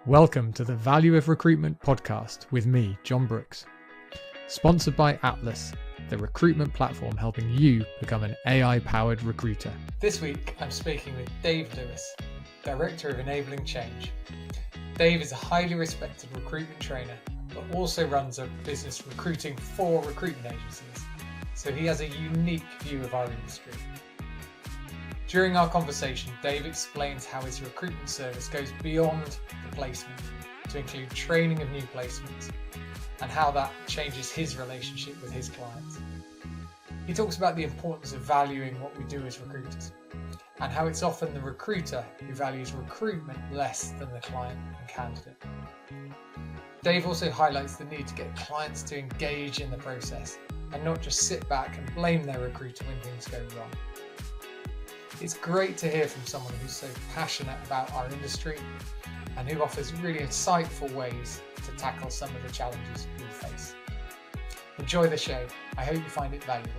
Welcome to the Value of Recruitment podcast with me, John Brooks. Sponsored by Atlas, the recruitment platform helping you become an AI-powered recruiter. This week, I'm speaking with Dave Lewis, Director of Enabling Change. Dave is a highly respected recruitment trainer, but also runs a business recruiting for recruitment agencies, so he has a unique view of our industry. During our conversation, Dave explains how his recruitment service goes beyond the placement to include training of new placements and how that changes his relationship with his clients. He talks about the importance of valuing what we do as recruiters and how it's often the recruiter who values recruitment less than the client and candidate. Dave also highlights the need to get clients to engage in the process and not just sit back and blame their recruiter when things go wrong. It's great to hear from someone who's so passionate about our industry and who offers really insightful ways to tackle some of the challenges we face. Enjoy the show. I hope you find it valuable.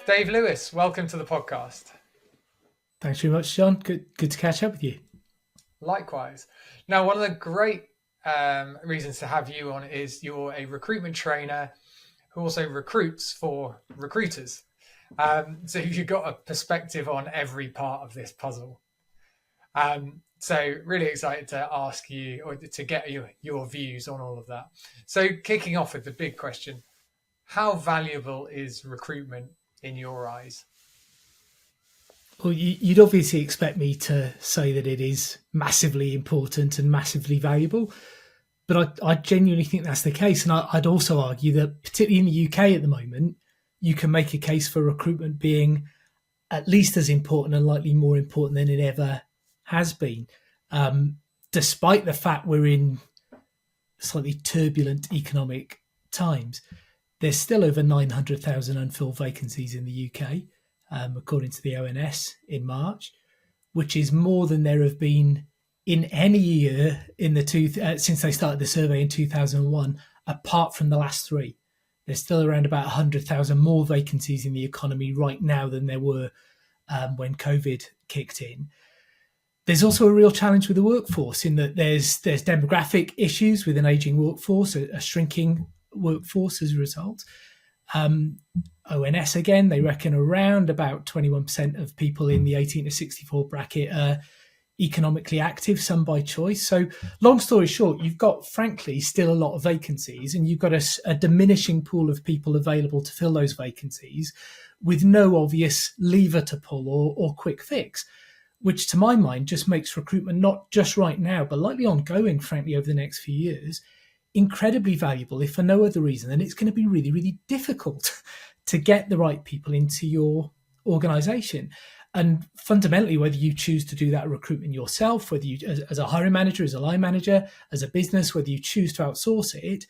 Dave Lewis, welcome to the podcast. Thanks very much, John. Good to catch up with you. Likewise. Now, one of the great reasons to have you on is you're a recruitment trainer who also recruits for recruiters. So you've got a perspective on every part of this puzzle. So really excited to ask you or to get your views on all of that. So kicking off with the big question, how valuable is recruitment in your eyes? Well, you'd obviously expect me to say that it is massively important and massively valuable, but I genuinely think that's the case. And I'd also argue that particularly in the UK at the moment, you can make a case for recruitment being at least as important and likely more important than it ever has been. Despite the fact we're in slightly turbulent economic times, there's still over 900,000 unfilled vacancies in the UK, according to the ONS in March, which is more than there have been in any year since they started the survey in 2001, apart from the last three. There's still around about 100,000 more vacancies in the economy right now than there were when COVID kicked in. There's also a real challenge with the workforce in that there's demographic issues with an ageing workforce, a shrinking workforce as a result. ONS, again, they reckon around about 21% of people in the 18 to 64 bracket are economically active, some by choice. So long story short, you've got, frankly, still a lot of vacancies and you've got a diminishing pool of people available to fill those vacancies with no obvious lever to pull or quick fix, which to my mind just makes recruitment, not just right now, but likely ongoing, frankly, over the next few years, incredibly valuable, if for no other reason than it's going to be really, really difficult to get the right people into your organisation. And fundamentally, whether you choose to do that recruitment yourself, whether you, as a hiring manager, as a line manager, as a business, whether you choose to outsource it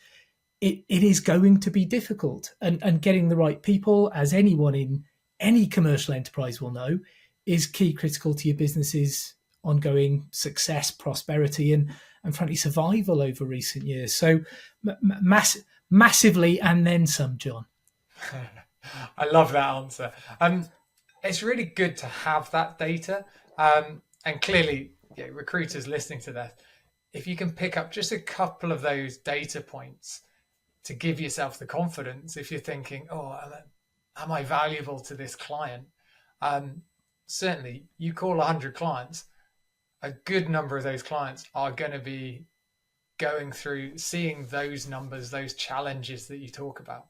is going to be difficult. And getting the right people, as anyone in any commercial enterprise will know, is key critical to your business's ongoing success, prosperity, and frankly, survival over recent years. So massively and then some, John. I love that answer. It's really good to have that data. And clearly, recruiters listening to that, if you can pick up just a couple of those data points to give yourself the confidence, if you're thinking, am I valuable to this client? Certainly, you call 100 clients, a good number of those clients are going to be going through, seeing those numbers, those challenges that you talk about.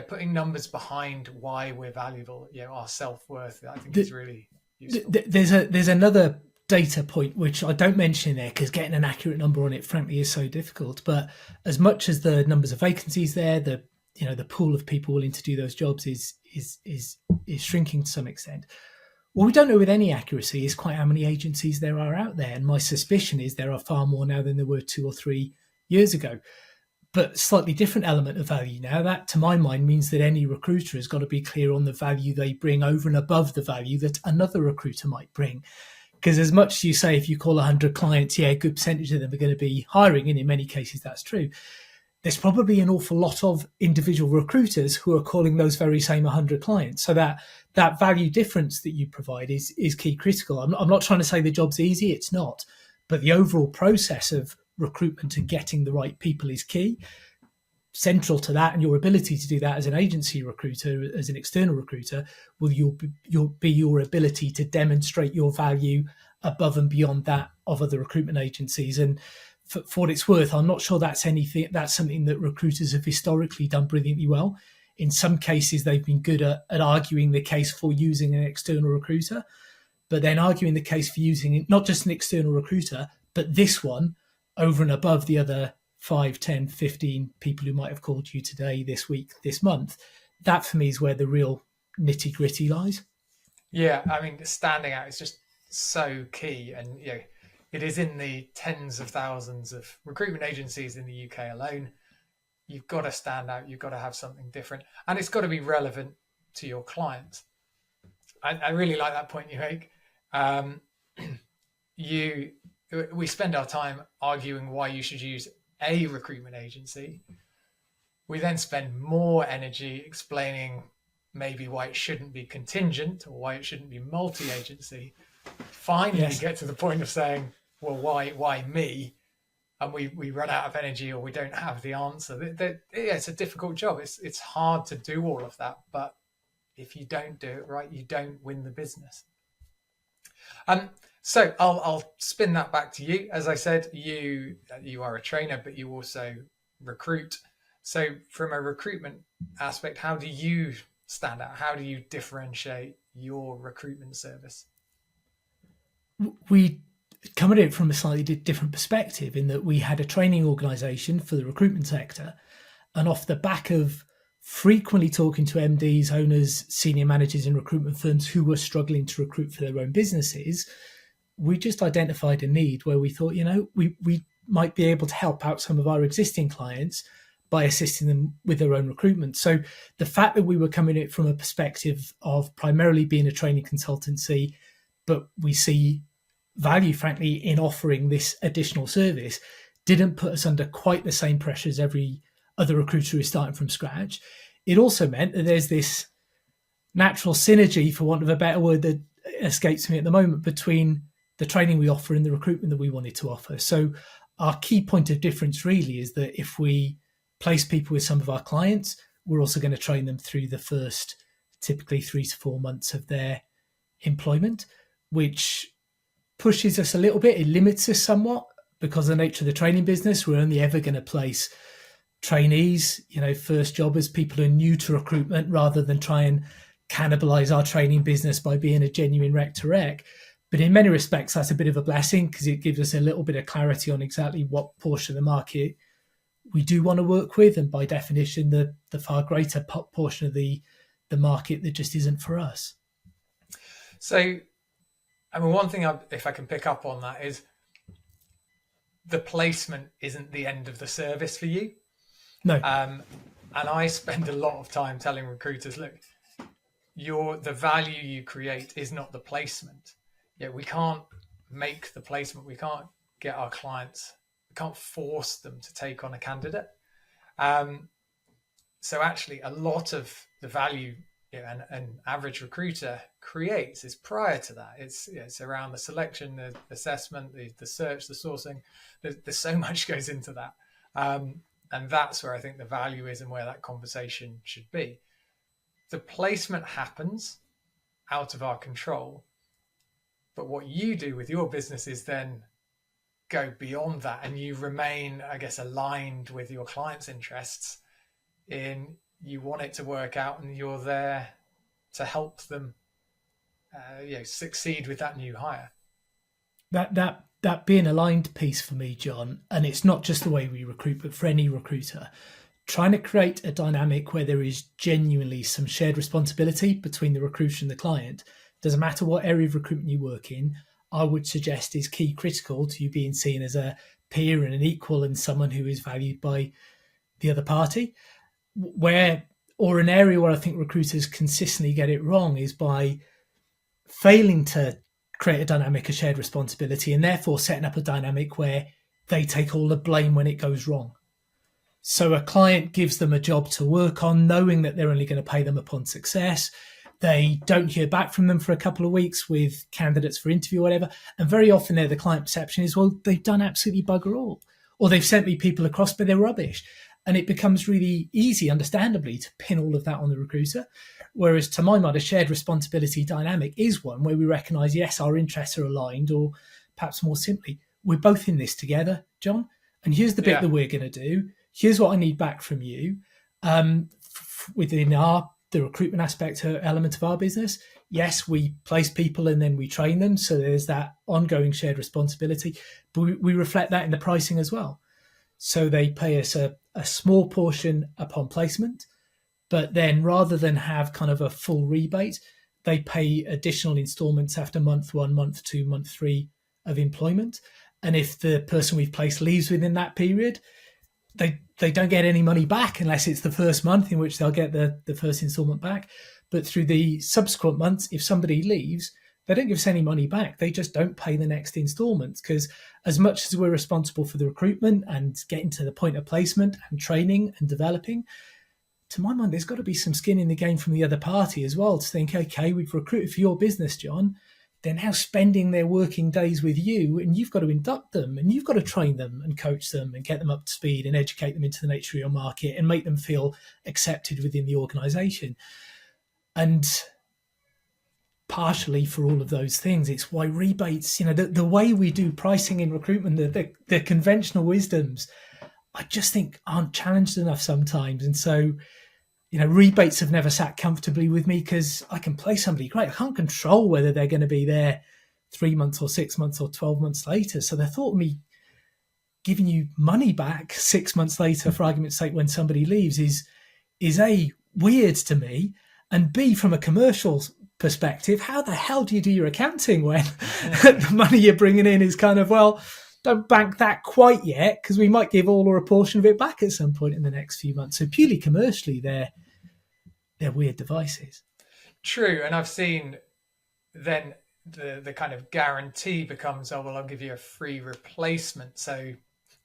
Putting numbers behind why we're valuable, our self-worth, I think is really useful. There's another data point which I don't mention in there because getting an accurate number on it, frankly, is so difficult. But as much as the numbers of vacancies there, the pool of people willing to do those jobs is shrinking to some extent. What we don't know with any accuracy is quite how many agencies there are out there, and my suspicion is there are far more now than there were 2 or 3 years ago. But slightly different element of value now. That, to my mind, means that any recruiter has got to be clear on the value they bring over and above the value that another recruiter might bring. Because as much as you say, if you call 100 clients, a good percentage of them are going to be hiring, and in many cases that's true, there's probably an awful lot of individual recruiters who are calling those very same 100 clients. So that value difference that you provide is key critical. I'm not trying to say the job's easy, it's not. But the overall process of recruitment and getting the right people is key. Central to that, and your ability to do that as an agency recruiter, as an external recruiter, will be your ability to demonstrate your value above and beyond that of other recruitment agencies. And for what it's worth, I'm not sure that's something that recruiters have historically done brilliantly well. In some cases, they've been good at arguing the case for using an external recruiter, but then arguing the case for using not just an external recruiter, but this one over and above the other 5, 10, 15 people who might have called you today, this week, this month. That for me is where the real nitty gritty lies. Yeah, I mean, standing out is just so key. And, it is in the tens of thousands of recruitment agencies in the UK alone. You've got to stand out. You've got to have something different. And it's got to be relevant to your clients. I really like that point you make. We spend our time arguing why you should use a recruitment agency. We then spend more energy explaining maybe why it shouldn't be contingent or why it shouldn't be multi-agency. Finally get to the point of saying, well, why me? And we run out of energy or we don't have the answer. It's a difficult job. It's hard to do all of that, but if you don't do it right, you don't win the business. So I'll spin that back to you. As I said, you are a trainer, but you also recruit. So from a recruitment aspect, how do you stand out? How do you differentiate your recruitment service? We come at it from a slightly different perspective in that we had a training organisation for the recruitment sector, and off the back of frequently talking to MDs, owners, senior managers in recruitment firms who were struggling to recruit for their own businesses, we just identified a need where we thought, we might be able to help out some of our existing clients by assisting them with their own recruitment. So the fact that we were coming at it from a perspective of primarily being a training consultancy, but we see value, frankly, in offering this additional service, didn't put us under quite the same pressure as every other recruiter who is starting from scratch. It also meant that there's this natural synergy, for want of a better word that escapes me at the moment, between the training we offer and the recruitment that we wanted to offer. So our key point of difference really is that if we place people with some of our clients, we're also going to train them through the first typically 3 to 4 months of their employment, which pushes us a little bit. It limits us somewhat because of the nature of the training business. We're only ever going to place trainees, first jobbers, people who are new to recruitment, rather than try and cannibalize our training business by being a genuine rec to rec. But in many respects, that's a bit of a blessing because it gives us a little bit of clarity on exactly what portion of the market we do want to work with. And by definition, the far greater portion of the market that just isn't for us. So, one thing, if I can pick up on that, is the placement isn't the end of the service for you. No. And I spend a lot of time telling recruiters, look, the value you create is not the placement. We can't make the placement. We can't get our clients, we can't force them to take on a candidate. So actually a lot of the value an average recruiter creates is prior to that. It's around the selection, the assessment, the search, the sourcing. There's so much goes into that. And that's where I think the value is and where that conversation should be. The placement happens out of our control, but what you do with your business is then go beyond that, and you remain, I guess, aligned with your clients' interests in you want it to work out, and you're there to help them succeed with that new hire. That being aligned piece for me, John, and it's not just the way we recruit, but for any recruiter, trying to create a dynamic where there is genuinely some shared responsibility between the recruiter and the client. Doesn't matter what area of recruitment you work in, I would suggest is key critical to you being seen as a peer and an equal and someone who is valued by the other party. Or an area where I think recruiters consistently get it wrong is by failing to create a dynamic of shared responsibility and therefore setting up a dynamic where they take all the blame when it goes wrong. So a client gives them a job to work on, knowing that they're only going to pay them upon success. They don't hear back from them for a couple of weeks with candidates for interview or whatever. And very often the client perception is, well, they've done absolutely bugger all. Or they've sent me people across, but they're rubbish. And it becomes really easy, understandably, to pin all of that on the recruiter. Whereas to my mind, a shared responsibility dynamic is one where we recognise, yes, our interests are aligned, or perhaps more simply, we're both in this together, John. And here's the bit that we're going to do. Here's what I need back from you. Within the recruitment aspect element of our business, yes, we place people and then we train them. So there's that ongoing shared responsibility. But we reflect that in the pricing as well. So they pay us a small portion upon placement, but then rather than have kind of a full rebate, they pay additional installments after month 1, month 2, month 3 of employment. And if the person we've placed leaves within that period, they don't get any money back unless it's the first month, in which they'll get the first installment back. But through the subsequent months, if somebody leaves, they don't give us any money back. They just don't pay the next installments, because as much as we're responsible for the recruitment and getting to the point of placement and training and developing, to my mind, there's got to be some skin in the game from the other party as well, to think, okay, we've recruited for your business, John. They're now spending their working days with you, and you've got to induct them, and you've got to train them and coach them and get them up to speed and educate them into the nature of your market and make them feel accepted within the organisation. And partially for all of those things, it's why rebates, the way we do pricing in recruitment, the conventional wisdoms, I just think aren't challenged enough sometimes. And so, rebates have never sat comfortably with me, because I can play somebody great. I can't control whether they're going to be there 3 months or 6 months or 12 months later. So the thought of me giving you money back 6 months later, for argument's sake, when somebody leaves is A, weird to me, and B, from a commercial perspective, how the hell do you do your accounting when the money you're bringing in is kind of, well, don't bank that quite yet, because we might give all or a portion of it back at some point in the next few months. So purely commercially, they're weird devices. True. And I've seen then the kind of guarantee becomes, oh, well, I'll give you a free replacement. So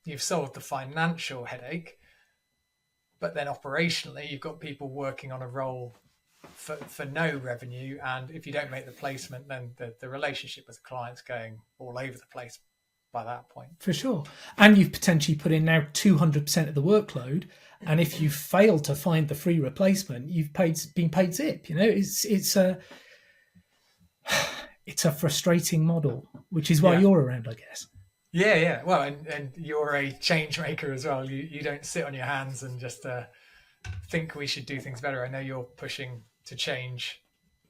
you've solved the financial headache, but then operationally, you've got people working on a role for no revenue. And if you don't make the placement, then the relationship with the client's going all over the place by that point. For sure. And you've potentially put in now 200% of the workload. And if you fail to find the free replacement, you've been paid zip. It's a frustrating model, which is why you're around, I guess. Yeah. Well, and you're a change maker as well. You don't sit on your hands and just think we should do things better. I know you're pushing to change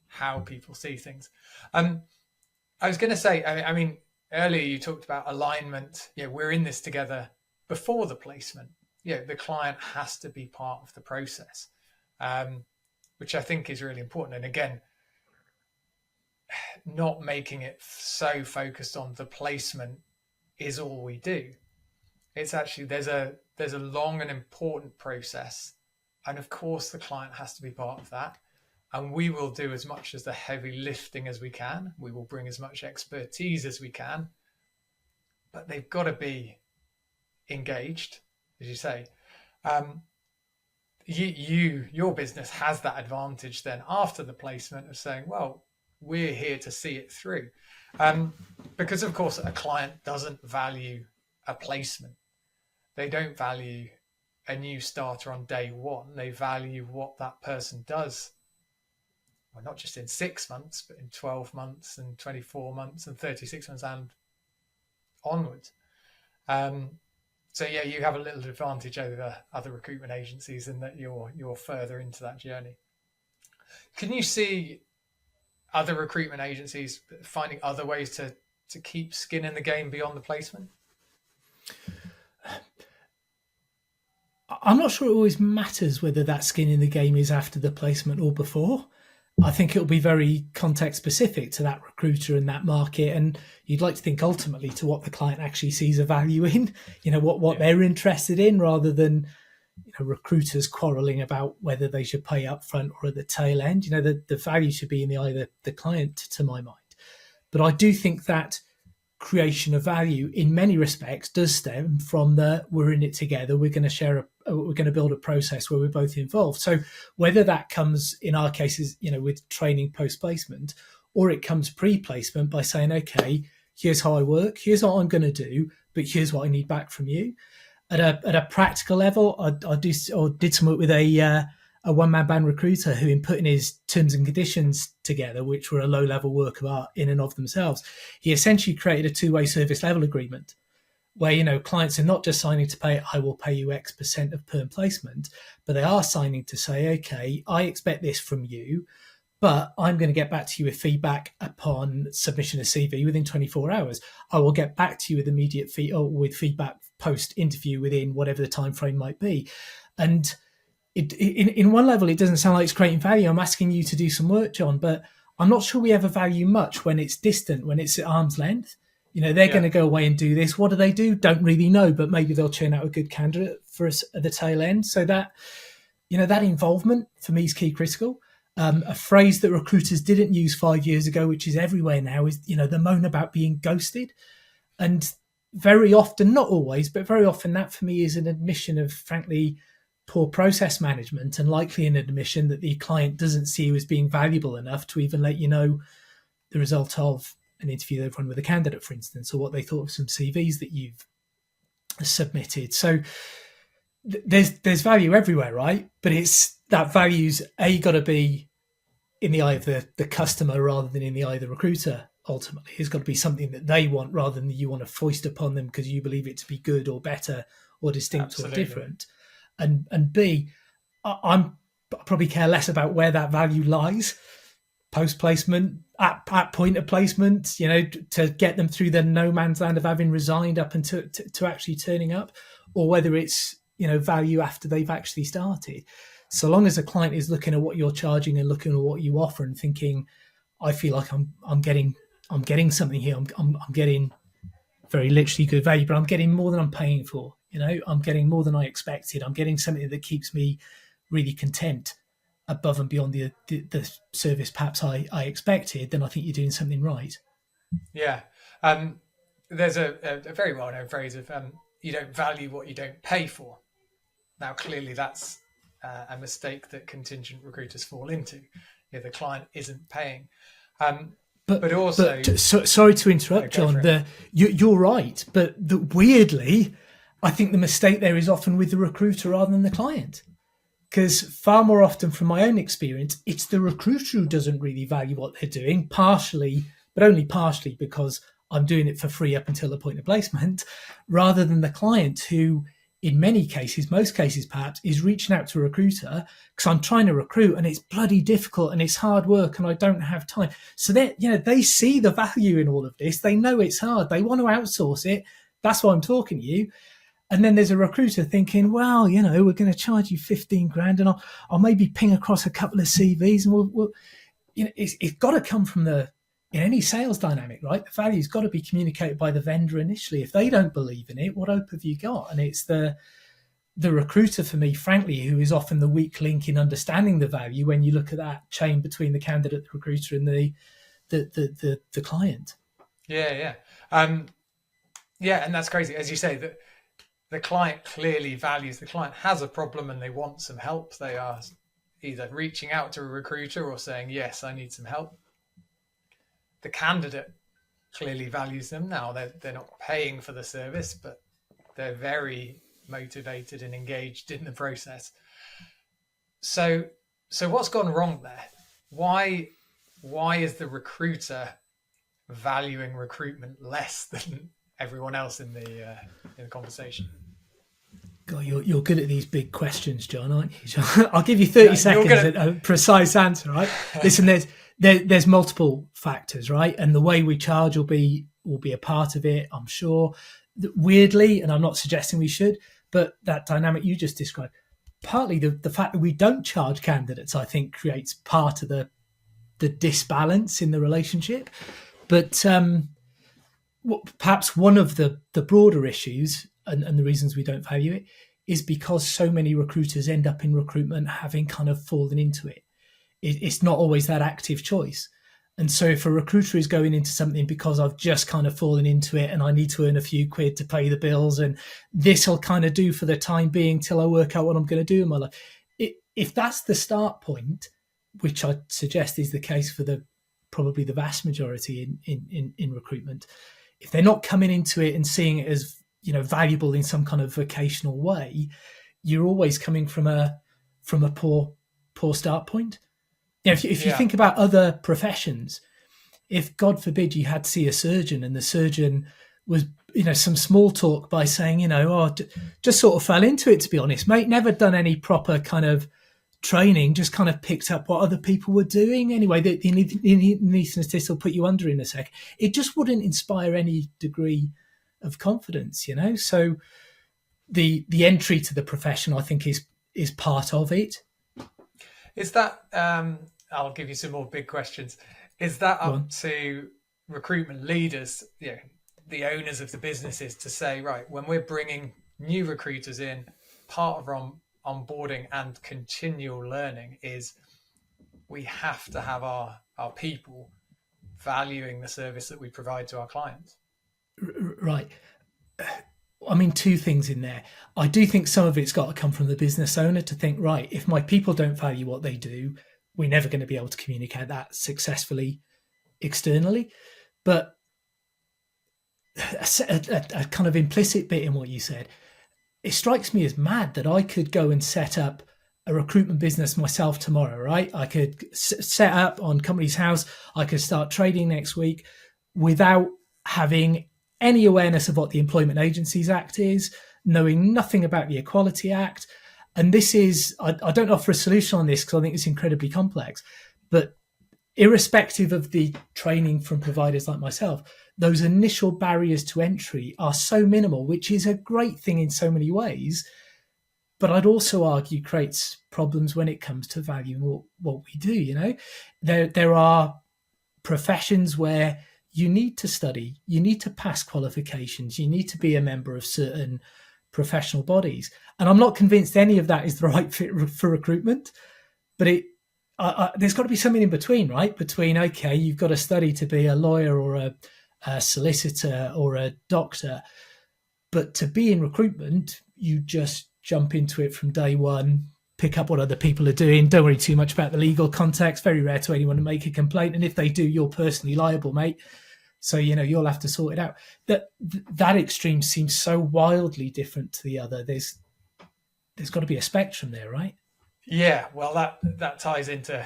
how people see things. I was going to say, I mean, earlier you talked about alignment. We're in this together before the placement. The client has to be part of the process, which I think is really important. And again, not making it so focused on the placement is all we do. It's actually, there's a long and important process. And of course, the client has to be part of that. And we will do as much as the heavy lifting as we can. We will bring as much expertise as we can. But they've got to be engaged, as you say. Your business has that advantage then after the placement of saying, well, we're here to see it through. Because, of course, a client doesn't value a placement. They don't value a new starter on day one. They value what that person does. Well, not just in 6 months, but in 12 months and 24 months and 36 months and onwards. So you have a little advantage over other recruitment agencies in that you're further into that journey. Can you see other recruitment agencies finding other ways to keep skin in the game beyond the placement? I'm not sure it always matters whether that skin in the game is after the placement or before. I think it'll be very context specific to that recruiter and that market. And you'd like to think ultimately to what the client actually sees a value in, what they're interested in, rather than, recruiters quarreling about whether they should pay up front or at the tail end. The value should be in the eye of the client, to my mind. But I do think that creation of value in many respects does stem from we're in it together. We're going to we're going to build a process where we're both involved. So whether that comes in our cases, with training post-placement, or it comes pre-placement by saying, okay, here's how I work, here's what I'm going to do, but here's what I need back from you. At a practical level, I did some work with a one-man band recruiter who, in putting his terms and conditions together, which were a low-level work of art in and of themselves, he essentially created a two-way service level agreement where, clients are not just signing to pay, I will pay you X% of perm placement, but they are signing to say, okay, I expect this from you, but I'm going to get back to you with feedback upon submission of CV within 24 hours. I will get back to you with immediate with feedback post-interview within whatever the time frame might be. And in one level, it doesn't sound like it's creating value. I'm asking you to do some work, John, but I'm not sure we ever value much when it's distant, when it's at arm's length. They're going to go away and do this. What do? Don't really know, but maybe they'll churn out a good candidate for us at the tail end. So that, that involvement for me is key critical. A phrase that recruiters didn't use 5 years ago, which is everywhere now, is, the moan about being ghosted. And very often, not always, but very often that for me is an admission of, frankly, poor process management, and likely an admission that the client doesn't see you as being valuable enough to even let you know the result of an interview they've run with a candidate, for instance, or what they thought of some CVs that you've submitted. So there's value everywhere, right? But it's that value's got to be in the eye of the customer rather than in the eye of the recruiter. Ultimately, it's got to be something that they want rather than you want to foist upon them because you believe it to be good or better or distinct Absolutely. or different. And B, I probably care less about where that value lies post-placement, at point of placement, to get them through the no man's land of having resigned up until to actually turning up, or whether it's, value after they've actually started. So long as a client is looking at what you're charging and looking at what you offer and thinking, I feel like I'm getting something here. I'm getting very literally good value, but I'm getting more than I'm paying for. I'm getting more than I expected. I'm getting something that keeps me really content above and beyond the service perhaps I expected. Then I think you're doing something right. Yeah. There's a very well-known phrase of you don't value what you don't pay for. Now, clearly that's a mistake that contingent recruiters fall into. The client isn't paying. But also... sorry to interrupt, John. You're right. But weirdly, I think the mistake there is often with the recruiter rather than the client. Because far more often from my own experience, it's the recruiter who doesn't really value what they're doing, partially, but only partially because I'm doing it for free up until the point of placement, rather than the client who, in many cases, most cases perhaps, is reaching out to a recruiter because I'm trying to recruit and it's bloody difficult and it's hard work and I don't have time. So they see the value in all of this. They know it's hard. They want to outsource it. That's why I'm talking to you. And then there's a recruiter thinking, well, we're going to charge you 15 grand and I'll maybe ping across a couple of CVs and we'll it's got to come from in any sales dynamic, right? The value's got to be communicated by the vendor initially. If they don't believe in it, what hope have you got? And it's the recruiter, for me, frankly, who is often the weak link in understanding the value when you look at that chain between the candidate, the recruiter, and the client. Yeah. Yeah, and that's crazy. As you say, that the client clearly values, the client has a problem and they want some help. They are either reaching out to a recruiter or saying, yes, I need some help. The candidate clearly values them. Now they're not paying for the service, but they're very motivated and engaged in the process. So what's gone wrong there? Why is the recruiter valuing recruitment less than everyone else in the conversation? God, you're good at these big questions, John, aren't you, John? I'll give you 30 seconds at a precise answer, right? Listen, there's multiple factors, right? And the way we charge will be a part of it, I'm sure. Weirdly, and I'm not suggesting we should, but that dynamic you just described, partly the fact that we don't charge candidates, I think, creates part of the disbalance in the relationship. But perhaps one of the broader issues and the reasons we don't value it is because so many recruiters end up in recruitment having kind of fallen into it. It's not always that active choice. And so if a recruiter is going into something because I've just kind of fallen into it and I need to earn a few quid to pay the bills and this will kind of do for the time being till I work out what I'm going to do in my life. If that's the start point, which I suggest is the case for probably the vast majority in recruitment, if they're not coming into it and seeing it as, valuable in some kind of vocational way, you're always coming from a poor start point. If you think about other professions, if God forbid you had to see a surgeon and the surgeon was, some small talk by saying, just sort of fell into it, to be honest, mate, never done any proper kind of training, just kind of picked up what other people were doing. Anyway, the anaesthetist will put you under in a sec. It just wouldn't inspire any degree of confidence, So the entry to the profession, I think, is part of it. Is that, I'll give you some more big questions. Is that up to recruitment leaders, the owners of the businesses, to say, right, when we're bringing new recruiters in, part of our onboarding and continual learning is we have to have our people valuing the service that we provide to our clients? Right. I mean, two things in there. I do think some of it's got to come from the business owner to think, right, if my people don't value what they do, we're never going to be able to communicate that successfully externally. But a kind of implicit bit in what you said, it strikes me as mad that I could go and set up a recruitment business myself tomorrow, right? I could set up on Companies House. I could start trading next week without having any awareness of what the Employment Agencies Act is, knowing nothing about the Equality Act. And this is, I don't offer a solution on this because I think it's incredibly complex, but irrespective of the training from providers like myself, those initial barriers to entry are so minimal, which is a great thing in so many ways. But I'd also argue creates problems when it comes to valuing what we do. There are professions where you need to study, you need to pass qualifications, you need to be a member of certain professional bodies. And I'm not convinced any of that is the right fit for recruitment, but there's got to be something in between, right? Between, okay, you've got to study to be a lawyer or a solicitor or a doctor, but to be in recruitment, you just jump into it from day one, pick up what other people are doing, don't worry too much about the legal context, very rare to anyone to make a complaint, and if they do, you're personally liable, mate. So, you'll have to sort it out. That extreme seems so wildly different to the other. There's got to be a spectrum there, right? Yeah, well, that ties into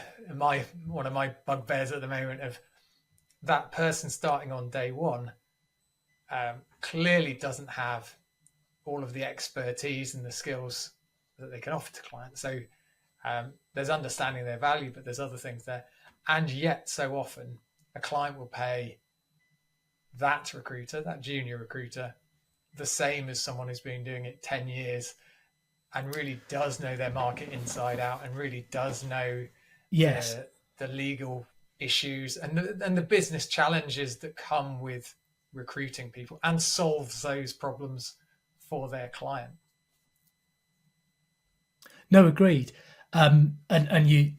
one of my bugbears at the moment of that person starting on day one clearly doesn't have all of the expertise and the skills that they can offer to clients. So there's understanding their value, but there's other things there. And yet so often a client will pay that recruiter, that junior recruiter, the same as someone who's been doing it 10 years and really does know their market inside out and really does know the legal issues and the business challenges that come with recruiting people and solves those problems for their client. No, agreed. And you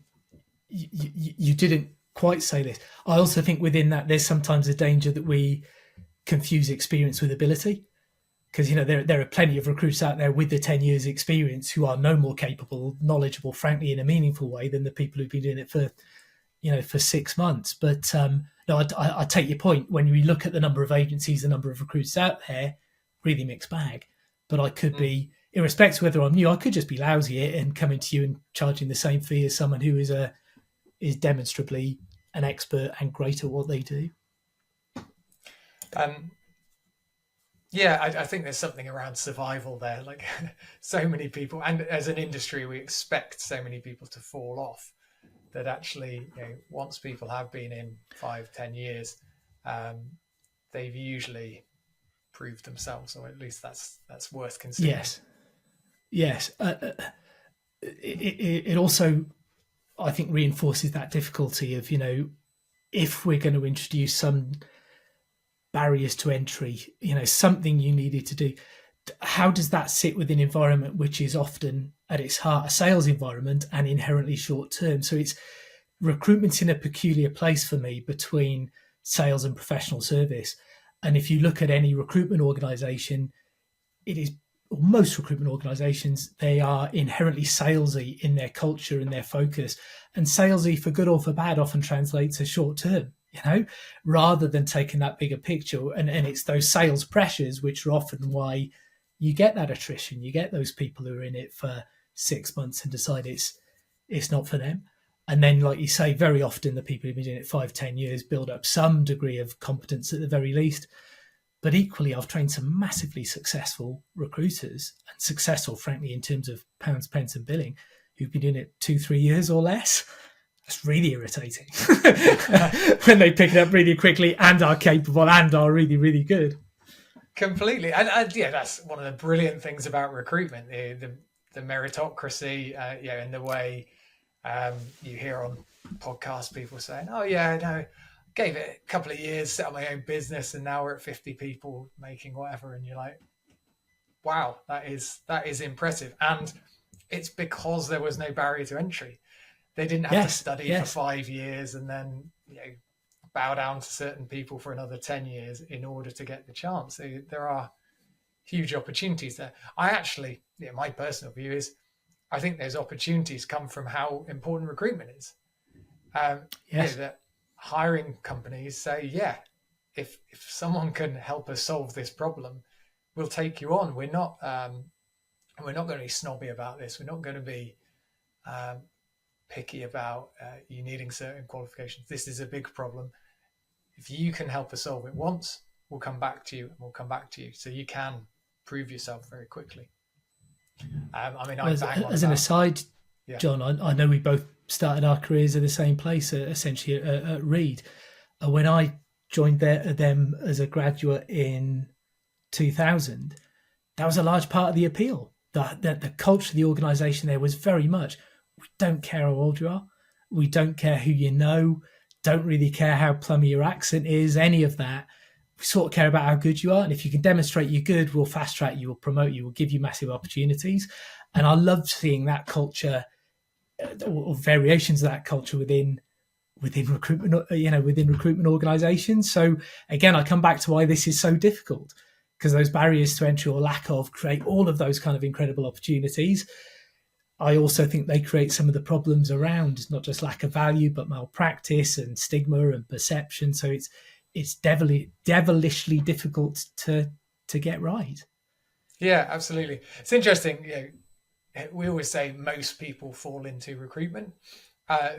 didn't quite say this. I also think within that, there's sometimes a danger that we confuse experience with ability. Because, there are plenty of recruits out there with the 10 years experience who are no more capable, knowledgeable, frankly, in a meaningful way than the people who've been doing it for 6 months. But no, I take your point. When we look at the number of agencies, the number of recruits out there, really mixed bag. But I could be, irrespective of whether I'm new, I could just be lousy and coming to you and charging the same fee as someone who is demonstrably an expert and great at what they do. Yeah, I think there's something around survival there. Like so many people, and as an industry, we expect so many people to fall off that actually, once people have been in 5-10 years, they've usually proved themselves, or at least that's worth considering. Yes. It also, I think, reinforces that difficulty of, if we're going to introduce some barriers to entry, something you needed to do, how does that sit with an environment which is often at its heart a sales environment and inherently short term? So recruitment's in a peculiar place for me between sales and professional service. And if you look at any recruitment organization, it is, or most recruitment organizations, they are inherently salesy in their culture and their focus. And salesy, for good or for bad, often translates as short term, rather than taking that bigger picture. And it's those sales pressures which are often why you get that attrition. You get those people who are in it for 6 months and decide it's not for them. And then, like you say, very often the people who've been doing it 5-10 years build up some degree of competence at the very least. But equally, I've trained some massively successful recruiters, and successful, frankly, in terms of pounds, pence, and billing, who've been doing it 2-3 years or less. That's really irritating when they pick it up really quickly and are capable and are really, really good. Completely. And yeah, that's one of the brilliant things about recruitment, the meritocracy, in the way you hear on podcasts people saying, oh, yeah, no, gave it a couple of years, set up my own business, and now we're at 50 people making whatever. And you're like, wow, that is impressive. And it's because there was no barrier to entry. They didn't have to study for 5 years and then bow down to certain people for another 10 years in order to get the chance. There are huge opportunities there. I actually, my personal view is, I think those opportunities come from how important recruitment is. That hiring companies say, if someone can help us solve this problem, we'll take you on. We're not going to be snobby about this. We're not going to be picky about you needing certain qualifications. This is a big problem. If you can help us solve it once, we'll come back to you, and we'll come back to you. So you can prove yourself very quickly. As an aside, John, I know we both started our careers at the same place, essentially at Reed. When I joined them as a graduate in 2000, that was a large part of the appeal. The culture of the organisation there was very much, we don't care how old you are, we don't care who you know, don't really care how plummy your accent is, any of that. We sort of care about how good you are. And if you can demonstrate you're good, we'll fast track you, we'll promote you, we'll give you massive opportunities. And I loved seeing that culture, or variations of that culture within recruitment, within recruitment organizations. So again, I come back to why this is so difficult, because those barriers to entry or lack of create all of those kind of incredible opportunities. I also think they create some of the problems around not just lack of value, but malpractice and stigma and perception. So it's devilishly difficult to get right. Yeah, absolutely. It's interesting. We always say most people fall into recruitment.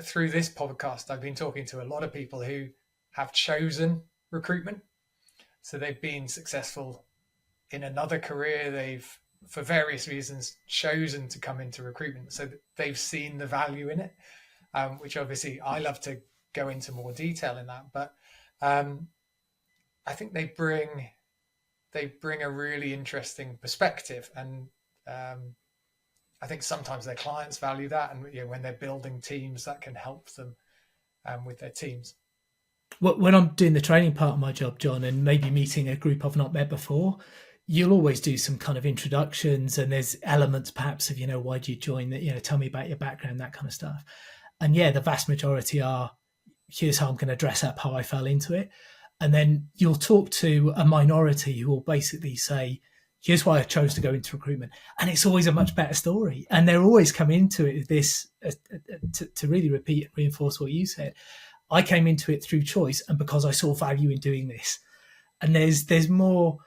Through this podcast, I've been talking to a lot of people who have chosen recruitment. So they've been successful in another career. They've, for various reasons, chosen to come into recruitment. So they've seen the value in it, which obviously I love to go into more detail in that. But I think they bring a really interesting perspective, and I think sometimes their clients value that, and when they're building teams, that can help them with their teams. When I'm doing the training part of my job, John, and maybe meeting a group I've not met before, you'll always do some kind of introductions, and there's elements perhaps of, why do you join that, tell me about your background, that kind of stuff. And the vast majority are, here's how I'm going to dress up, how I fell into it. And then you'll talk to a minority who will basically say, here's why I chose to go into recruitment. And it's always a much better story. And they're always come into it with this, to really repeat and reinforce what you said. I came into it through choice and because I saw value in doing this. And there's more,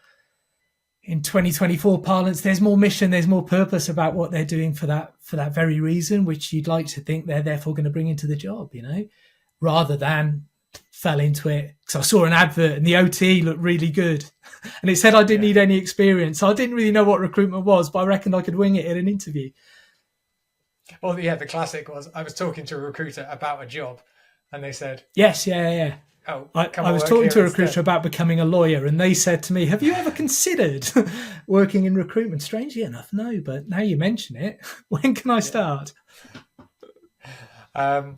in 2024 parlance, there's more mission, there's more purpose about what they're doing for that very reason, which you'd like to think they're therefore going to bring into the job, rather than fell into it because I saw an advert and the OT looked really good and it said I didn't need any experience. I didn't really know what recruitment was, but I reckoned I could wing it in an interview. Well, the classic was I was talking to a recruiter about a job and they said, yes, yeah. Oh, I was talking to a recruiter about becoming a lawyer and they said to me, have you ever considered working in recruitment? Strangely enough, no, but now you mention it, when can I start? No,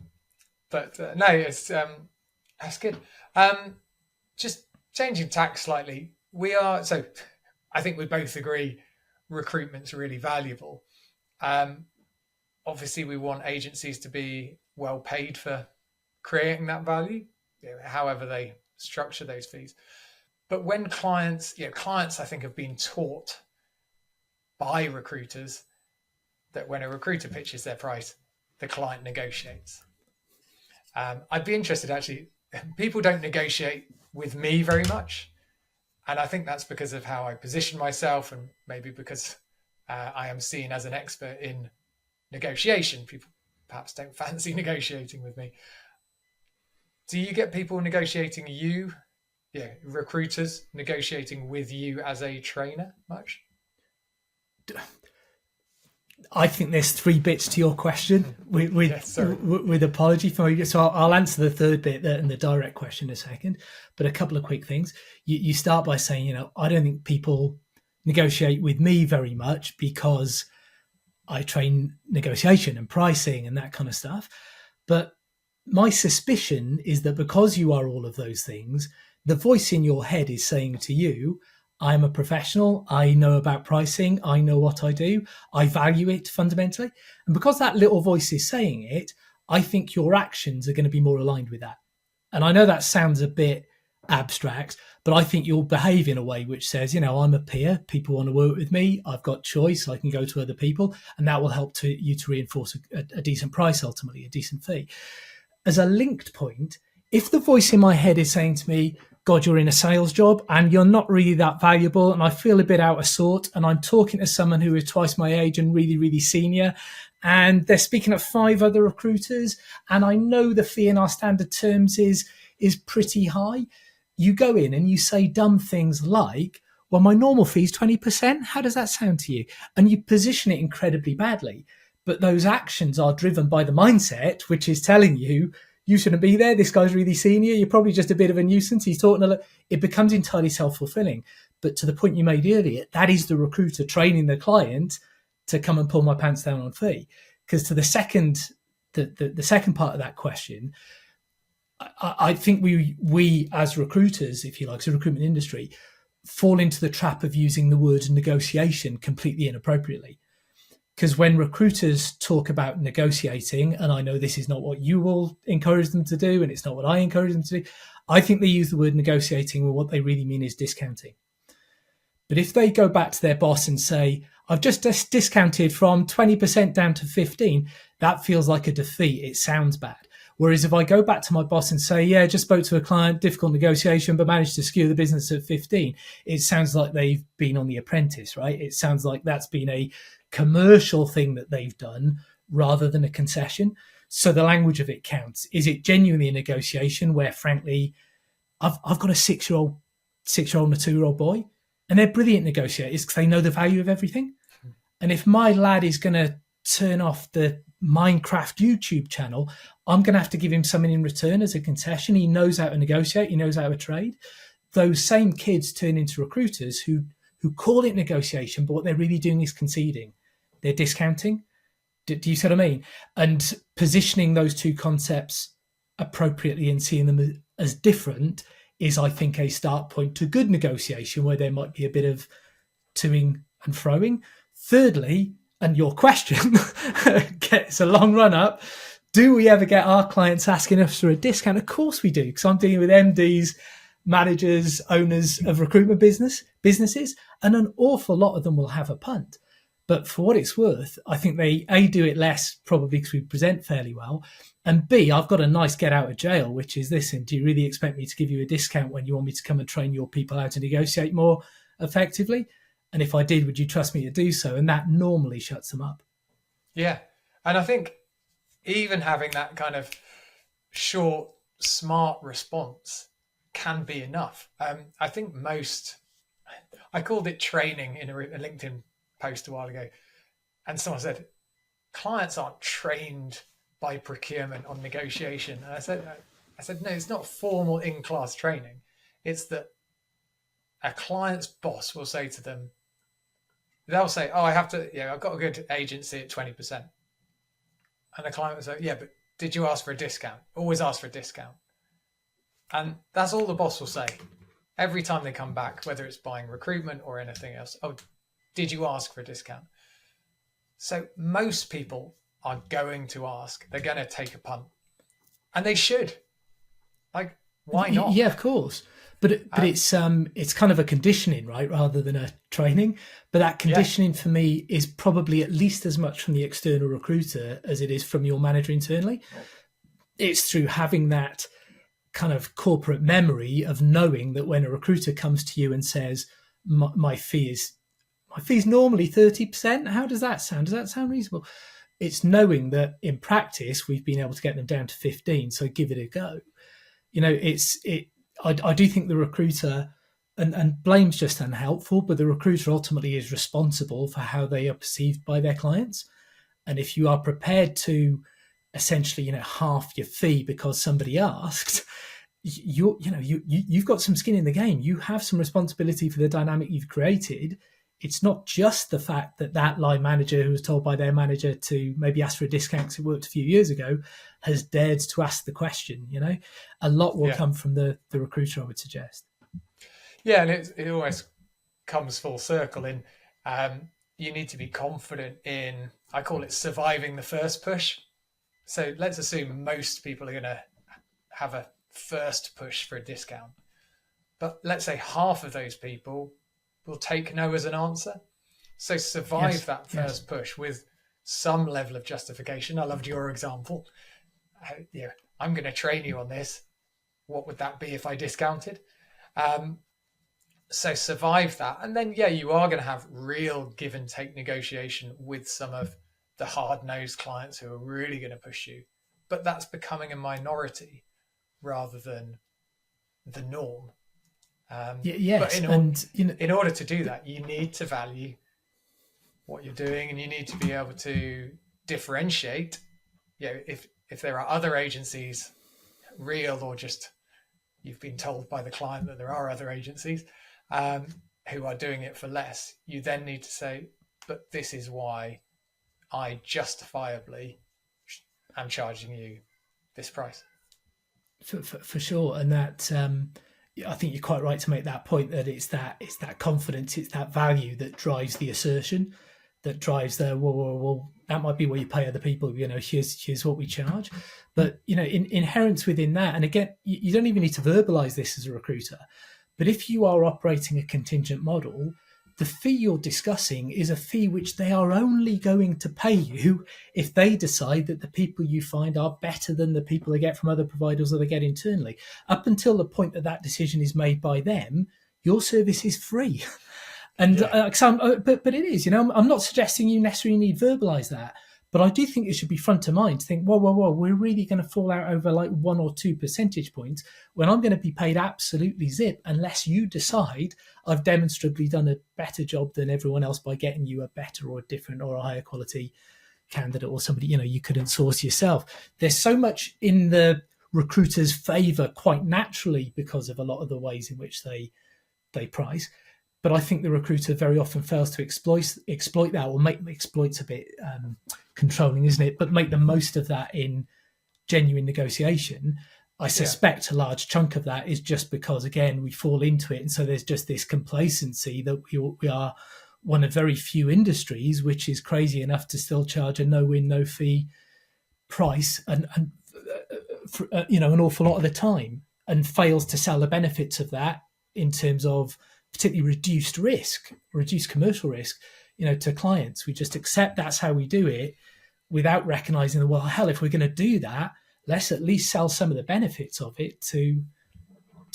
it's that's good. Just changing tack slightly. I think we both agree recruitment's really valuable. Obviously, we want agencies to be well paid for creating that value, however they structure those fees. But when clients I think have been taught by recruiters that when a recruiter pitches their price, the client negotiates. I'd be interested, actually, people don't negotiate with me very much. And I think that's because of how I position myself, and maybe because I am seen as an expert in negotiation. People perhaps don't fancy negotiating with me. Do you get people negotiating you? Yeah, recruiters negotiating with you as a trainer much? I think there's 3 bits to your question with apology for me. So I'll answer the third bit and the direct question in a second, but a couple of quick things. You start by saying, I don't think people negotiate with me very much because I train negotiation and pricing and that kind of stuff. But my suspicion is that because you are all of those things, the voice in your head is saying to you, I'm a professional. I know about pricing. I know what I do. I value it fundamentally. And because that little voice is saying it, I think your actions are going to be more aligned with that. And I know that sounds a bit abstract, but I think you'll behave in a way which says, I'm a peer. People want to work with me. I've got choice. I can go to other people. And that will help you to reinforce a decent price, ultimately, a decent fee. As a linked point, if the voice in my head is saying to me, God, you're in a sales job and you're not really that valuable, and I feel a bit out of sort, and I'm talking to someone who is twice my age and really, really senior, and they're speaking of 5 other recruiters, and I know the fee in our standard terms is pretty high. You go in and you say dumb things like, well, my normal fee is 20%. How does that sound to you? And you position it incredibly badly. But those actions are driven by the mindset, which is telling you, you shouldn't be there. This guy's really senior. You're probably just a bit of a nuisance. He's talking a lot. It becomes entirely self-fulfilling. But to the point you made earlier, that is the recruiter training the client to come and pull my pants down on fee. Because to the second part of that question, I think we as recruiters, if you like, as a recruitment industry, fall into the trap of using the word negotiation completely inappropriately. Because when recruiters talk about negotiating, and I know this is not what you will encourage them to do, and it's not what I encourage them to do, I think they use the word negotiating when what they really mean is discounting. But if they go back to their boss and say, I've just discounted from 20% down to 15, that feels like a defeat. It sounds bad. Whereas if I go back to my boss and say, yeah, just spoke to a client, difficult negotiation, but managed to skew the business at 15, it sounds like they've been on The Apprentice, right? It sounds like that's been a commercial thing that they've done rather than a concession. So the language of it counts. Is it genuinely a negotiation where, frankly, I've got a 6-year-old and a 2-year-old boy, and they're brilliant negotiators because they know the value of everything. And if my lad is going to turn off the Minecraft YouTube channel, I'm going to have to give him something in return as a concession. He knows how to negotiate. He knows how to trade. Those same kids turn into recruiters who call it negotiation, but what they're really doing is conceding. They're discounting. Do you see what I mean? And positioning those two concepts appropriately and seeing them as different is, I think, a start point to good negotiation where there might be a bit of toing and froing. Thirdly, and your question gets a long run up, do we ever get our clients asking us for a discount? Of course we do, because I'm dealing with MDs, managers, owners of recruitment businesses, and an awful lot of them will have a punt. But for what it's worth, I think they, A, do it less, probably because we present fairly well, and B, I've got a nice get out of jail, which is, listen, do you really expect me to give you a discount when you want me to come and train your people how to negotiate more effectively? And if I did, would you trust me to do so? And that normally shuts them up. Yeah. And I think even having that kind of short, smart response can be enough. I think I called it training in a LinkedIn post a while ago. And someone said, clients aren't trained by procurement on negotiation. And I said, no, it's not formal in-class training. It's that a client's boss will say to them, they'll say, oh, I've got a good agency at 20%. And the client will say, yeah, but did you ask for a discount? Always ask for a discount. And that's all the boss will say. Every time they come back, whether it's buying recruitment or anything else, oh, did you ask for a discount? So most people are going to ask. They're going to take a punt. And they should. Like, why not? Yeah, of course. But it's kind of a conditioning, right, rather than a training. But that Yeah, conditioning for me is probably at least as much from the external recruiter as it is from your manager internally. It's through having that kind of corporate memory of knowing that when a recruiter comes to you and says, my fee is normally 30%. How does that sound? Does that sound reasonable? It's knowing that in practice we've been able to get them down to 15, so give it a go. I do think the recruiter, and blame's just unhelpful, but the recruiter ultimately is responsible for how they are perceived by their clients. And if you are prepared to essentially, half your fee because somebody asked, you've got some skin in the game. You have some responsibility for the dynamic you've created. It's not just the fact that line manager who was told by their manager to maybe ask for a discount because it worked a few years ago has dared to ask the question. A lot will come from the recruiter, I would suggest. Yeah, and it always comes full circle in you need to be confident in, I call it surviving the first push. So let's assume most people are going to have a first push for a discount. But let's say half of those people will take no as an answer. So survive that first push with some level of justification. I loved your example. I'm going to train you on this. What would that be if I discounted? So survive that. And then, you are going to have real give and take negotiation with some of the hard-nosed clients who are really going to push you. But that's becoming a minority rather than the norm. Yes, but in order to do that, you need to value what you're doing, and you need to be able to differentiate. If there are other agencies, real or just you've been told by the client that there are other agencies who are doing it for less, you then need to say, but this is why I justifiably am charging you this price. For sure, and that I think you're quite right to make that point, that it's that confidence, it's that value that drives the assertion, that drives the well, that might be what you pay other people. Here's what we charge. But inherent within that, and again, you don't even need to verbalize this as a recruiter. But if you are operating a contingent model, the fee you're discussing is a fee which they are only going to pay you if they decide that the people you find are better than the people they get from other providers or they get internally. Up until the point that decision is made by them, your service is free. And but it is, I'm not suggesting you necessarily need to verbalize that, but I do think it should be front of mind to think, whoa, we're really going to fall out over like 1 or 2 percentage points when I'm going to be paid absolutely zip unless you decide I've demonstrably done a better job than everyone else by getting you a better or a different or a higher quality candidate or somebody you couldn't source yourself. There's so much in the recruiter's favor quite naturally because of a lot of the ways in which they price. But I think the recruiter very often fails to exploit that, or exploit's a bit controlling, isn't it? But make the most of that in genuine negotiation. I suspect a large chunk of that is just because, again, we fall into it. And so there's just this complacency that we are one of very few industries which is crazy enough to still charge a no-win, no-fee price and an awful lot of the time, and fails to sell the benefits of that in terms of particularly reduced commercial risk, to clients. We just accept that's how we do it without recognizing that, well, hell, if we're going to do that, let's at least sell some of the benefits of it to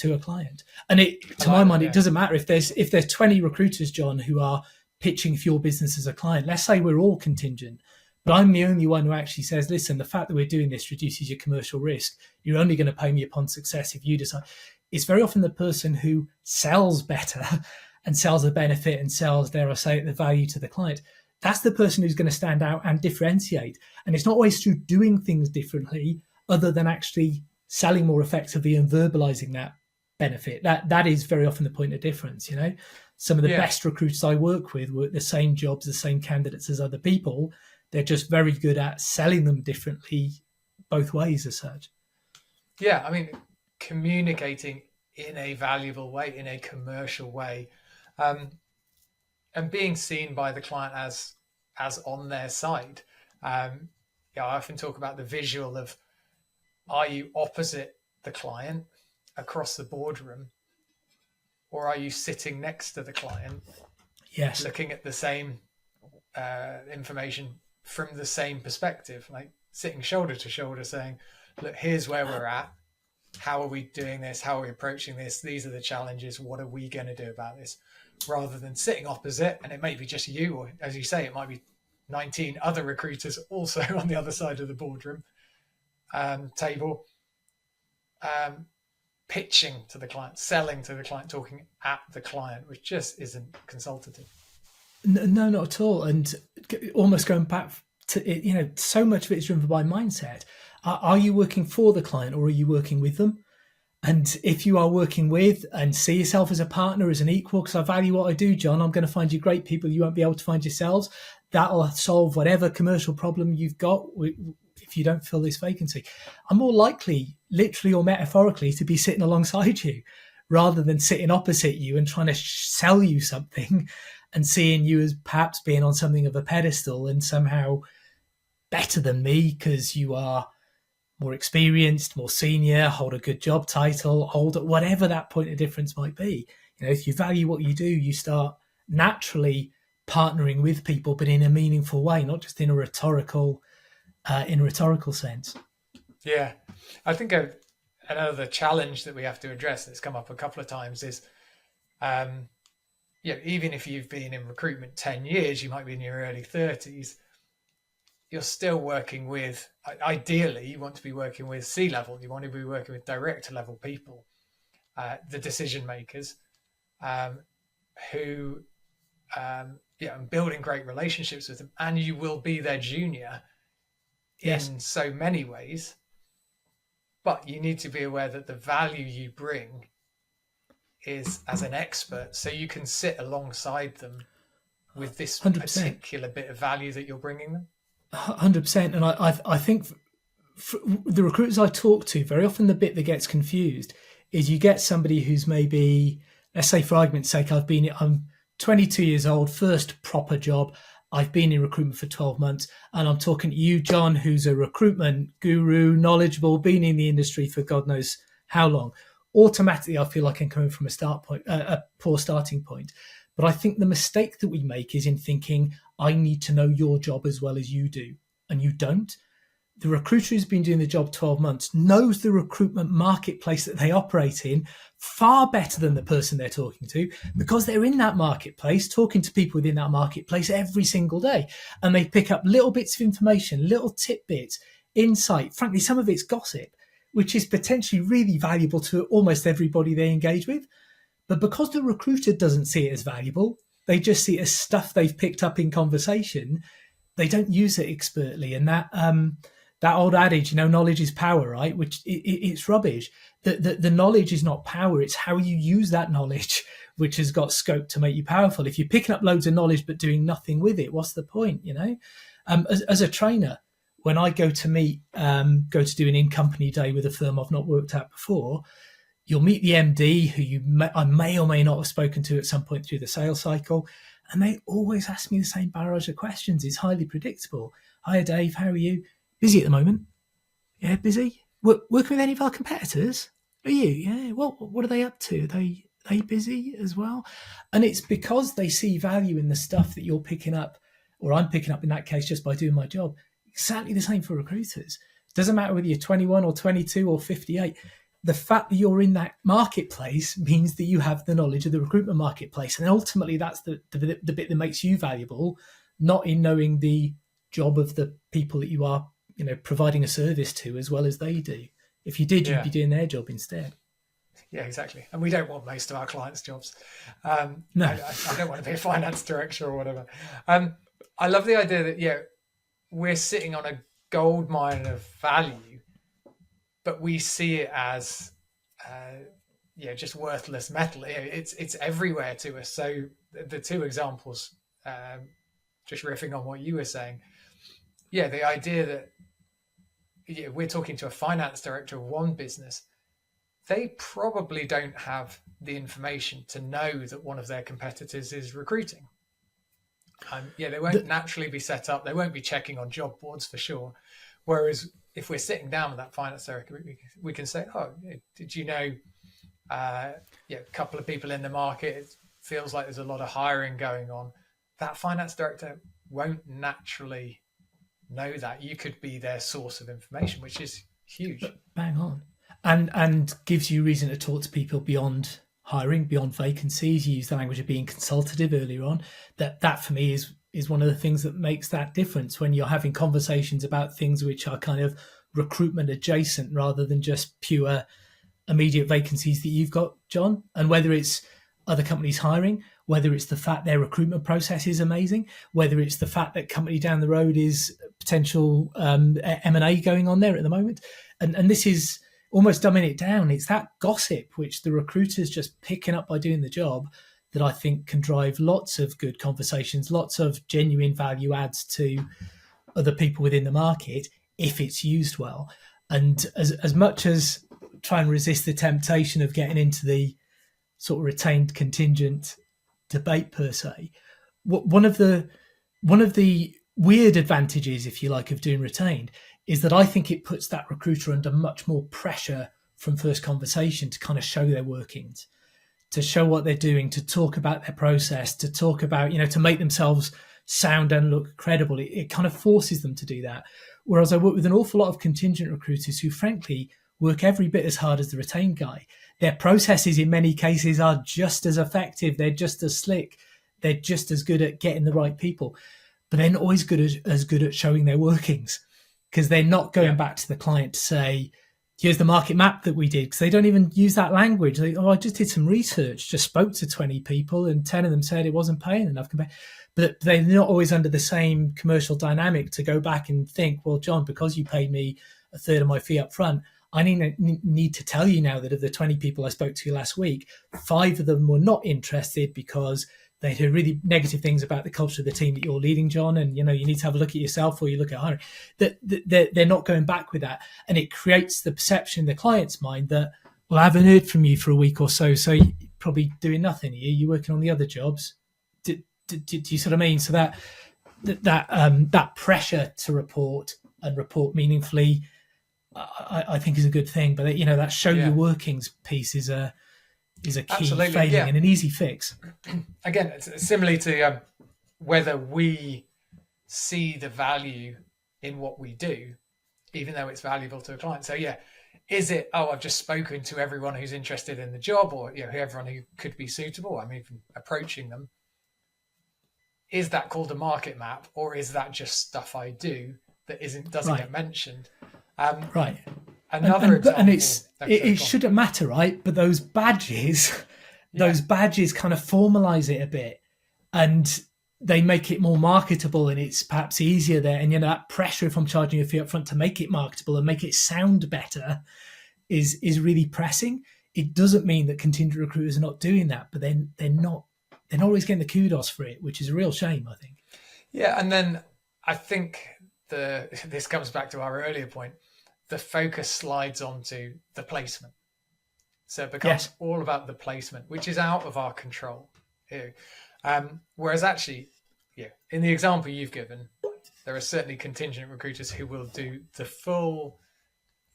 a client. And to my mind, it doesn't matter if there's 20 recruiters, John, who are pitching for your business as a client. Let's say we're all contingent, but I'm the only one who actually says, listen, the fact that we're doing this reduces your commercial risk. You're only going to pay me upon success if you decide. It's very often the person who sells better and sells a benefit and sells, dare I say it, the value to the client. That's the person who's going to stand out and differentiate. And it's not always through doing things differently other than actually selling more effectively and verbalizing that benefit. That is very often the point of difference. Some of the best recruiters I work with work the same jobs, the same candidates as other people. They're just very good at selling them differently both ways as such. Yeah, I mean, communicating in a valuable way, in a commercial way, and being seen by the client as on their side. I often talk about the visual of are you opposite the client across the boardroom, or are you sitting next to the client, Yes. looking at the same information from the same perspective, like sitting shoulder to shoulder saying, look, here's where we're at. How are we doing this? How are we approaching this? These are the challenges. What are we going to do about this? Rather than sitting opposite, and it may be just you, or as you say, it might be 19 other recruiters also on the other side of the boardroom table, pitching to the client, selling to the client, talking at the client, which just isn't consultative. No, not at all. And almost going back to it, so much of it is driven by mindset. Are you working for the client or are you working with them? And if you are working with and see yourself as a partner, as an equal, because I value what I do, John, I'm going to find you great people you won't be able to find yourselves. That'll solve whatever commercial problem you've got if you don't fill this vacancy. I'm more likely, literally or metaphorically, to be sitting alongside you rather than sitting opposite you and trying to sell you something and seeing you as perhaps being on something of a pedestal and somehow better than me because you are more experienced, more senior, hold a good job title, older, whatever that point of difference might be. If you value what you do, you start naturally partnering with people, but in a meaningful way, not just in a rhetorical sense. Yeah, I think another challenge that we have to address that's come up a couple of times is, even if you've been in recruitment 10 years, you might be in your early 30s, you're still working with, ideally, you want to be working with C-level, you want to be working with director level people, the decision makers, who, and building great relationships with them, and you will be their junior in so many ways, but you need to be aware that the value you bring is as an expert, so you can sit alongside them with this 100%. Particular bit of value that you're bringing them. 100%. And I think for the recruiters I talk to, very often the bit that gets confused is you get somebody who's maybe, let's say for argument's sake, I'm 22 years old, first proper job. I've been in recruitment for 12 months, and I'm talking to you, John, who's a recruitment guru, knowledgeable, been in the industry for God knows how long. Automatically, I feel like I'm coming from a poor starting point. But I think the mistake that we make is in thinking, I need to know your job as well as you do, and you don't. The recruiter who's been doing the job 12 months knows the recruitment marketplace that they operate in far better than the person they're talking to, because they're in that marketplace, talking to people within that marketplace every single day. And they pick up little bits of information, little tidbits, insight, frankly, some of it's gossip, which is potentially really valuable to almost everybody they engage with. But because the recruiter doesn't see it as valuable, they just see it as stuff they've picked up in conversation. They don't use it expertly. And that old adage, knowledge is power, right? Which it's rubbish. The knowledge is not power. It's how you use that knowledge, which has got scope to make you powerful. If you're picking up loads of knowledge but doing nothing with it, what's the point, As a trainer, when I go to do an in-company day with a firm I've not worked at before, you'll meet the MD, who I may or may not have spoken to at some point through the sales cycle, and they always ask me the same barrage of questions. It's highly predictable. Hi, Dave. How are you? Busy at the moment. Yeah, busy. Working with any of our competitors? Are you? Yeah. What are they up to? Are they busy as well? And it's because they see value in the stuff that you're picking up, or I'm picking up in that case, just by doing my job. Exactly the same for recruiters. Doesn't matter whether you're 21 or 22 or 58. The fact that you're in that marketplace means that you have the knowledge of the recruitment marketplace. And ultimately, that's the bit that makes you valuable, not in knowing the job of the people that you are, providing a service to as well as they do. If you did, you'd be doing their job instead. Yeah, exactly. And we don't want most of our clients' jobs. No. I don't want to be a finance director or whatever. I love the idea that, we're sitting on a gold mine of value, but we see it as, just worthless metal. It's everywhere to us. So the two examples, just riffing on what you were saying, the idea that we're talking to a finance director of one business, they probably don't have the information to know that one of their competitors is recruiting. They won't naturally be set up. They won't be checking on job boards for sure. Whereas if we're sitting down with that finance director, we can say, oh, did you know, a couple of people in the market, it feels like there's a lot of hiring going on. That finance director won't naturally know that. You could be their source of information, which is huge. Bang on. And gives you reason to talk to people beyond hiring, beyond vacancies. You use the language of being consultative earlier on. That for me is one of the things that makes that difference when you're having conversations about things which are kind of recruitment adjacent rather than just pure immediate vacancies that you've got, John. And whether it's other companies hiring, whether it's the fact their recruitment process is amazing, whether it's the fact that company down the road is potential M&A going on there at the moment. And this is almost dumbing it down. It's that gossip, which the recruiter's just picking up by doing the job, that I think can drive lots of good conversations, lots of genuine value adds to other people within the market if it's used well. And as much as try and resist the temptation of getting into the sort of retained contingent debate per se, one of the weird advantages, if you like, of doing retained is that I think it puts that recruiter under much more pressure from first conversation to kind of show their workings, to show what they're doing, to talk about their process, to talk about, to make themselves sound and look credible. It kind of forces them to do that. Whereas I work with an awful lot of contingent recruiters who frankly work every bit as hard as the retained guy. Their processes in many cases are just as effective. They're just as slick. They're just as good at getting the right people, but they're not always as good at showing their workings, because they're not going back to the client to say, here's the market map that we did, because they don't even use that language. I just did some research, just spoke to 20 people and 10 of them said it wasn't paying enough. But they're not always under the same commercial dynamic to go back and think, well, John, because you paid me a third of my fee up front, I need to tell you now that of the 20 people I spoke to last week, 5 of them were not interested because they heard really negative things about the culture of the team that you're leading, John. And, you need to have a look at yourself or you look at hiring. They're not going back with that. And it creates the perception in the client's mind that, well, I haven't heard from you for a week or so you're probably doing nothing here. You're working on the other jobs. Do you sort of mean? So that pressure to report and report meaningfully, I think is a good thing. But, that show your workings piece is a key failing and an easy fix. Again, it's similarly to whether we see the value in what we do, even though it's valuable to a client. So is it, I've just spoken to everyone who's interested in the job, or everyone who could be suitable, I'm even approaching them. Is that called a market map, or is that just stuff I do that doesn't get mentioned? Right. Another example, and it shouldn't matter, right? But those badges kind of formalize it a bit, and they make it more marketable, and it's perhaps easier there. And that pressure, if I'm charging a fee up front, to make it marketable and make it sound better, is really pressing. It doesn't mean that contingent recruiters are not doing that, but they're not always getting the kudos for it, which is a real shame, I think. Yeah, and then I think this comes back to our earlier point. The focus slides onto the placement. So it becomes all about the placement, which is out of our control here. Whereas actually, in the example you've given, there are certainly contingent recruiters who will do the full,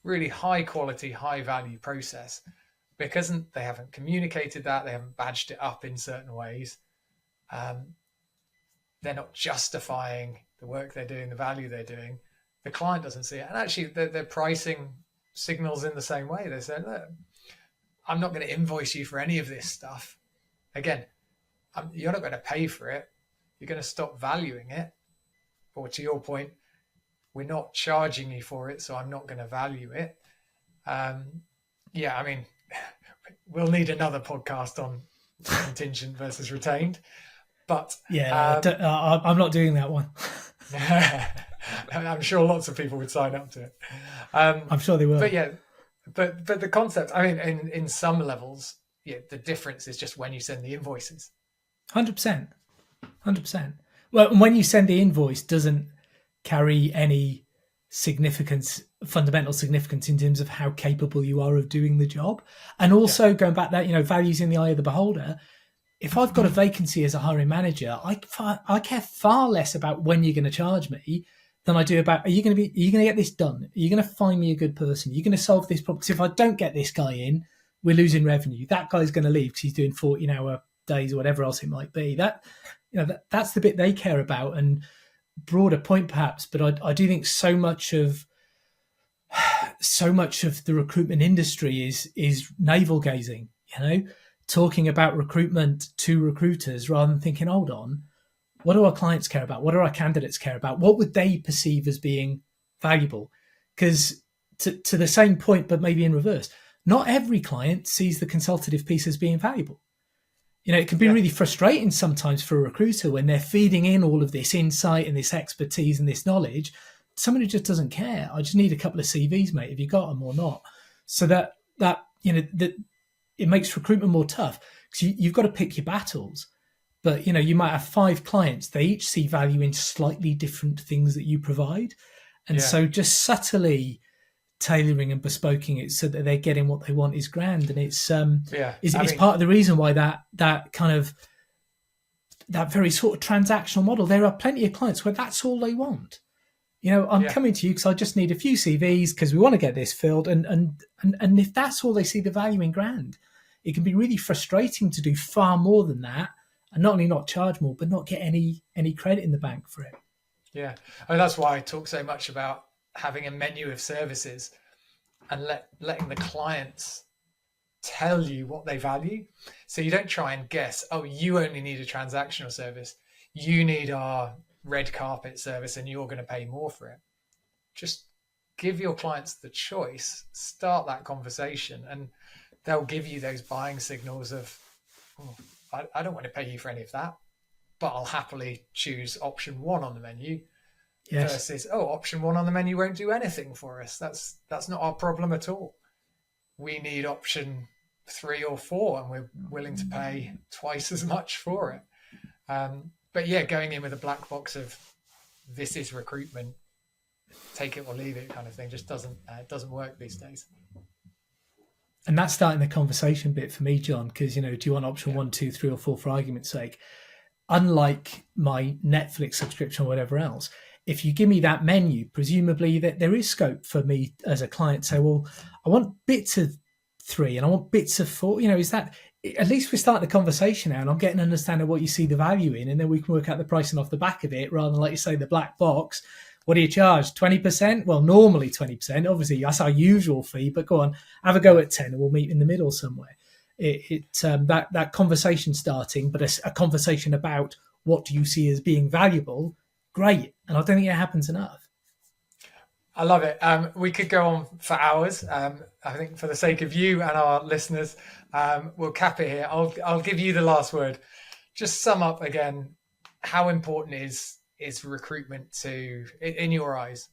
really high quality, high value process because they haven't communicated that, they haven't badged it up in certain ways. They're not justifying the work they're doing, the value they're doing. The client doesn't see it. And actually, their pricing signals in the same way. They say, look, I'm not going to invoice you for any of this stuff. Again, you're not going to pay for it. You're going to stop valuing it. Or to your point, we're not charging you for it, so I'm not going to value it. We'll need another podcast on contingent versus retained. But I'm not doing that one. I'm sure lots of people would sign up to it. I'm sure they will. But the concept, in some levels, the difference is just when you send the invoices. 100%. Well, when you send the invoice, doesn't carry any fundamental significance in terms of how capable you are of doing the job. And also going back that, values in the eye of the beholder. If I've got a vacancy as a hiring manager, I care far less about when you're going to charge me than I do about, are you going to get this done? Are you going to find me a good person? Are you going to solve this problem? Because if I don't get this guy in, we're losing revenue. That guy's going to leave because he's doing 14-hour days or whatever else it might be. That's the bit they care about, and broader point perhaps. But I do think so much of the recruitment industry is navel gazing. Talking about recruitment to recruiters rather than thinking, hold on, what do our clients care about? What do our candidates care about? What would they perceive as being valuable? Because to the same point, but maybe in reverse, not every client sees the consultative piece as being valuable. It can be really frustrating sometimes for a recruiter when they're feeding in all of this insight and this expertise and this knowledge. Someone who just doesn't care. I just need a couple of CVs, mate. Have you got them or not? So that it makes recruitment more tough because you've got to pick your battles. But, you might have 5 clients. They each see value in slightly different things that you provide. And so just subtly tailoring and bespoking it so that they're getting what they want is grand. And it's part of the reason why that kind of, that very sort of transactional model, there are plenty of clients where that's all they want. I'm coming to you because I just need a few CVs because we want to get this filled. And if that's all they see the value in, grand. It can be really frustrating to do far more than that. And not only not charge more, but not get any credit in the bank for it. Yeah. That's why I talk so much about having a menu of services and letting the clients tell you what they value. So you don't try and guess, oh, you only need a transactional service. You need our red carpet service and you're going to pay more for it. Just give your clients the choice, start that conversation, and they'll give you those buying signals of, I don't want to pay you for any of that, but I'll happily choose option 1 on the menu versus, option 1 on the menu won't do anything for us. That's not our problem at all. We need option 3 or 4 and we're willing to pay twice as much for it. But going in with a black box of this is recruitment, take it or leave it kind of thing just doesn't work these days. And that's starting the conversation bit for me, John, because, do you want option 1, 2, 3 or 4 for argument's sake? Unlike my Netflix subscription or whatever else, if you give me that menu, presumably that there is scope for me as a client to say, well, I want bits of 3 and I want bits of 4. Is that, at least we're starting the conversation now and I'm getting an understanding of what you see the value in, and then we can work out the pricing off the back of it rather than, like you say, the black box. What do you charge? 20%? Well, normally 20%. Obviously, that's our usual fee, but go on, have a go at 10 and we'll meet in the middle somewhere. That conversation starting, but a conversation about what do you see as being valuable, great. And I don't think it happens enough. I love it. We could go on for hours. I think for the sake of you and our listeners, we'll cap it here. I'll give you the last word. Just sum up again, how important is recruitment in your eyes?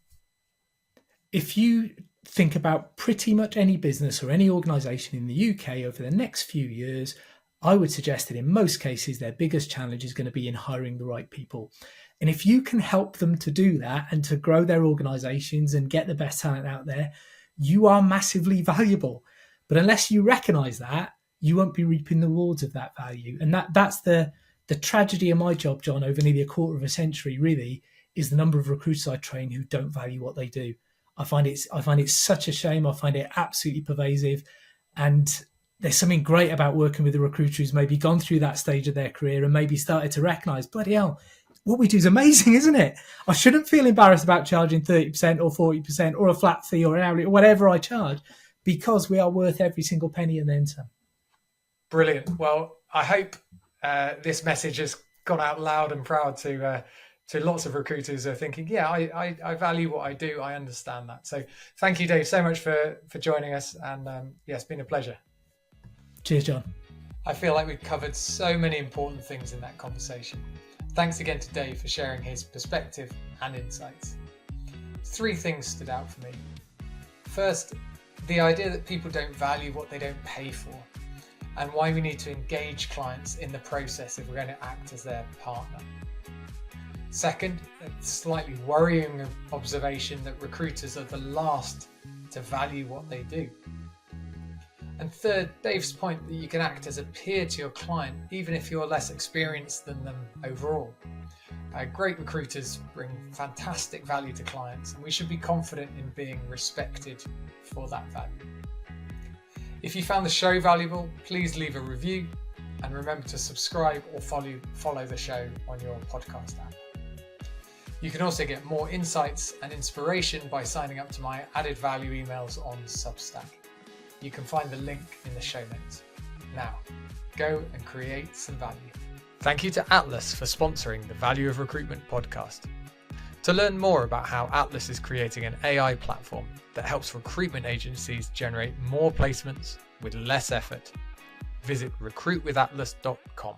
If you think about pretty much any business or any organisation in the UK over the next few years, I would suggest that in most cases, their biggest challenge is going to be in hiring the right people. And if you can help them to do that and to grow their organisations and get the best talent out there, you are massively valuable. But unless you recognise that, you won't be reaping the rewards of that value. And that's the tragedy of my job, John, over nearly a quarter of a century, really, is the number of recruiters I train who don't value what they do. I find it such a shame. I find it absolutely pervasive. And there's something great about working with a recruiter who's maybe gone through that stage of their career and maybe started to recognise, bloody hell, what we do is amazing, isn't it? I shouldn't feel embarrassed about charging 30% or 40% or a flat fee or an hourly or whatever I charge, because we are worth every single penny and then some. Brilliant. Well, I hope this message has gone out loud and proud to lots of recruiters who are thinking, I value what I do. I understand that. So thank you, Dave, so much for joining us. And it's been a pleasure. Cheers, John. I feel like we've covered so many important things in that conversation. Thanks again to Dave for sharing his perspective and insights. 3 things stood out for me. First, the idea that people don't value what they don't pay for, and why we need to engage clients in the process if we're going to act as their partner. Second, a slightly worrying observation that recruiters are the last to value what they do. And third, Dave's point that you can act as a peer to your client, even if you're less experienced than them overall. Great recruiters bring fantastic value to clients, and we should be confident in being respected for that value. If you found the show valuable, please leave a review and remember to subscribe or follow the show on your podcast app. You can also get more insights and inspiration by signing up to my added value emails on Substack. You can find the link in the show notes. Now, go and create some value. Thank you to Atlas for sponsoring the Value of Recruitment podcast. To learn more about how Atlas is creating an AI platform that helps recruitment agencies generate more placements with less effort, visit recruitwithatlas.com.